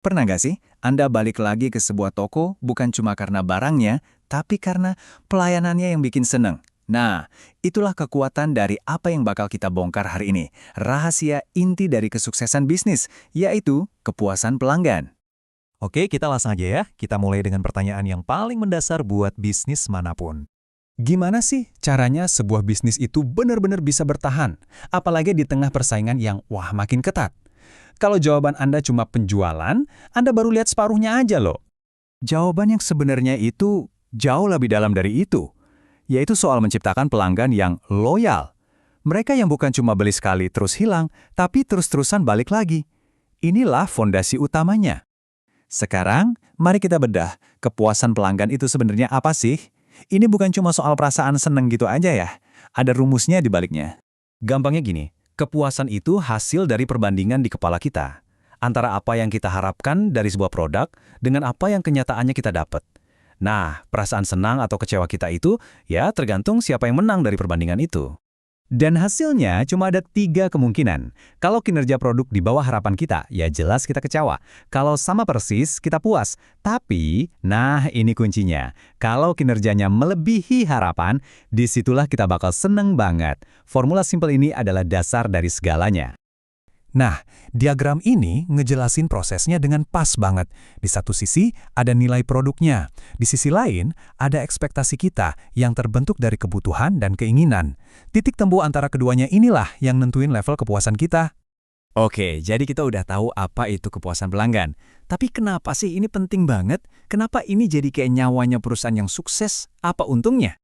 Pernah nggak sih Anda balik lagi ke sebuah toko bukan cuma karena barangnya, tapi karena pelayanannya yang bikin seneng? Nah, itulah kekuatan dari apa yang bakal kita bongkar hari ini. Rahasia inti dari kesuksesan bisnis, yaitu kepuasan pelanggan. Oke, kita langsung aja ya. Kita mulai dengan pertanyaan yang paling mendasar buat bisnis manapun. Gimana sih caranya sebuah bisnis itu benar-benar bisa bertahan? Apalagi di tengah persaingan yang makin ketat. Kalau jawaban Anda cuma penjualan, Anda baru lihat separuhnya aja loh. Jawaban yang sebenarnya itu jauh lebih dalam dari itu, yaitu soal menciptakan pelanggan yang loyal. Mereka yang bukan cuma beli sekali terus hilang, tapi terus-terusan balik lagi. Inilah fondasi utamanya. Sekarang, mari kita bedah, kepuasan pelanggan itu sebenarnya apa sih? Ini bukan cuma soal perasaan seneng gitu aja ya. Ada rumusnya di baliknya. Gampangnya gini, kepuasan itu hasil dari perbandingan di kepala kita. Antara apa yang kita harapkan dari sebuah produk dengan apa yang kenyataannya kita dapat. Nah, perasaan senang atau kecewa kita itu ya tergantung siapa yang menang dari perbandingan itu. Dan hasilnya cuma ada 3 kemungkinan. Kalau kinerja produk di bawah harapan kita, ya jelas kita kecewa. Kalau sama persis, kita puas. Tapi, nah ini kuncinya. Kalau kinerjanya melebihi harapan, disitulah kita bakal seneng banget. Formula simpel ini adalah dasar dari segalanya. Nah, diagram ini ngejelasin prosesnya dengan pas banget. Di satu sisi, ada nilai produknya. Di sisi lain, ada ekspektasi kita yang terbentuk dari kebutuhan dan keinginan. Titik temu antara keduanya inilah yang nentuin level kepuasan kita. Oke, jadi kita udah tahu apa itu kepuasan pelanggan. Tapi kenapa sih ini penting banget? Kenapa ini jadi kayak nyawanya perusahaan yang sukses? Apa untungnya?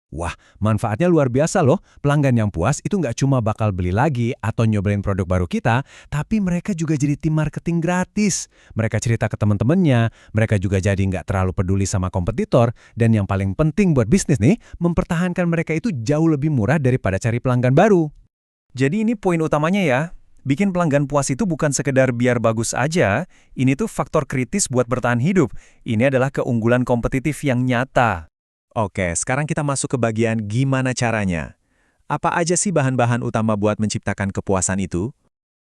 Wah, manfaatnya luar biasa loh. Pelanggan yang puas itu nggak cuma bakal beli lagi atau nyobain produk baru kita, tapi mereka juga jadi tim marketing gratis. Mereka cerita ke teman-temannya, mereka juga jadi nggak terlalu peduli sama kompetitor, dan yang paling penting buat bisnis nih, mempertahankan mereka itu jauh lebih murah daripada cari pelanggan baru. Jadi ini poin utamanya ya. Bikin pelanggan puas itu bukan sekedar biar bagus aja, ini tuh faktor kritis buat bertahan hidup. Ini adalah keunggulan kompetitif yang nyata. Oke, sekarang kita masuk ke bagian gimana caranya. Apa aja sih bahan-bahan utama buat menciptakan kepuasan itu?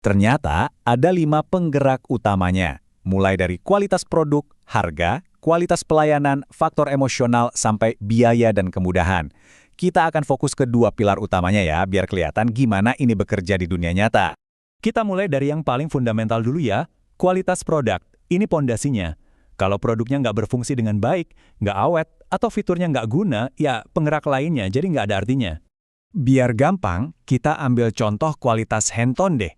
Ternyata ada 5 penggerak utamanya, mulai dari kualitas produk, harga, kualitas pelayanan, faktor emosional, sampai biaya dan kemudahan. Kita akan fokus ke 2 pilar utamanya ya, biar kelihatan gimana ini bekerja di dunia nyata. Kita mulai dari yang paling fundamental dulu ya, kualitas produk. Ini pondasinya. Kalau produknya nggak berfungsi dengan baik, nggak awet, atau fiturnya nggak guna, ya penggerak lainnya jadi nggak ada artinya. Biar gampang, kita ambil contoh kualitas handphone deh.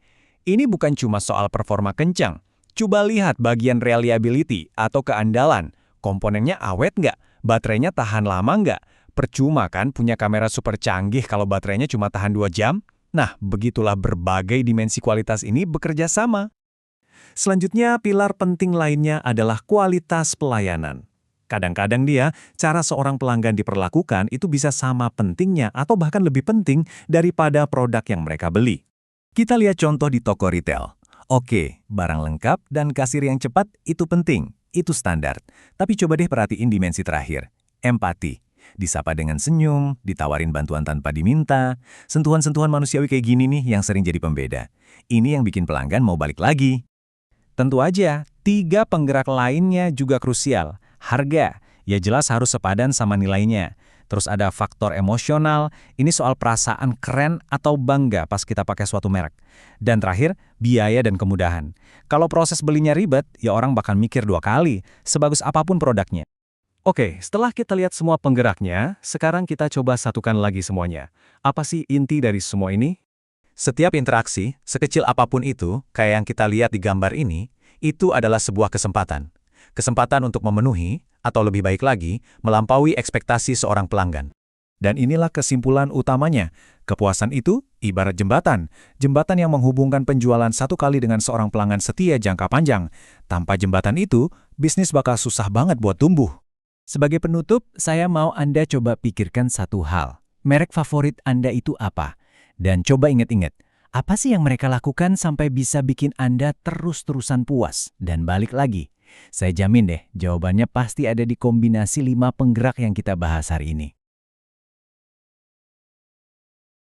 Ini bukan cuma soal performa kencang. Coba lihat bagian reliability atau keandalan. Komponennya awet nggak? Baterainya tahan lama nggak? Percuma kan punya kamera super canggih kalau baterainya cuma tahan 2 jam? Nah, begitulah berbagai dimensi kualitas ini bekerja sama. Selanjutnya, pilar penting lainnya adalah kualitas pelayanan. Kadang-kadang cara seorang pelanggan diperlakukan itu bisa sama pentingnya atau bahkan lebih penting daripada produk yang mereka beli. Kita lihat contoh di toko retail. Oke, barang lengkap dan kasir yang cepat itu penting, itu standar. Tapi coba deh perhatiin dimensi terakhir, empati. Disapa dengan senyum, ditawarin bantuan tanpa diminta, sentuhan-sentuhan manusiawi kayak gini nih yang sering jadi pembeda. Ini yang bikin pelanggan mau balik lagi. Tentu aja, 3 penggerak lainnya juga krusial. Harga, ya jelas harus sepadan sama nilainya. Terus ada faktor emosional, ini soal perasaan keren atau bangga pas kita pakai suatu merek. Dan terakhir, biaya dan kemudahan. Kalau proses belinya ribet, ya orang bakal mikir 2 kali, sebagus apapun produknya. Oke, setelah kita lihat semua penggeraknya, sekarang kita coba satukan lagi semuanya. Apa sih inti dari semua ini? Setiap interaksi, sekecil apapun itu, kayak yang kita lihat di gambar ini, itu adalah sebuah kesempatan. Kesempatan untuk memenuhi, atau lebih baik lagi, melampaui ekspektasi seorang pelanggan. Dan inilah kesimpulan utamanya. Kepuasan itu ibarat jembatan. Jembatan yang menghubungkan penjualan 1 kali dengan seorang pelanggan setia jangka panjang. Tanpa jembatan itu, bisnis bakal susah banget buat tumbuh. Sebagai penutup, saya mau Anda coba pikirkan satu hal. Merek favorit Anda itu apa? Dan coba ingat-ingat, apa sih yang mereka lakukan sampai bisa bikin Anda terus-terusan puas dan balik lagi? Saya jamin deh, jawabannya pasti ada di kombinasi 5 penggerak yang kita bahas hari ini.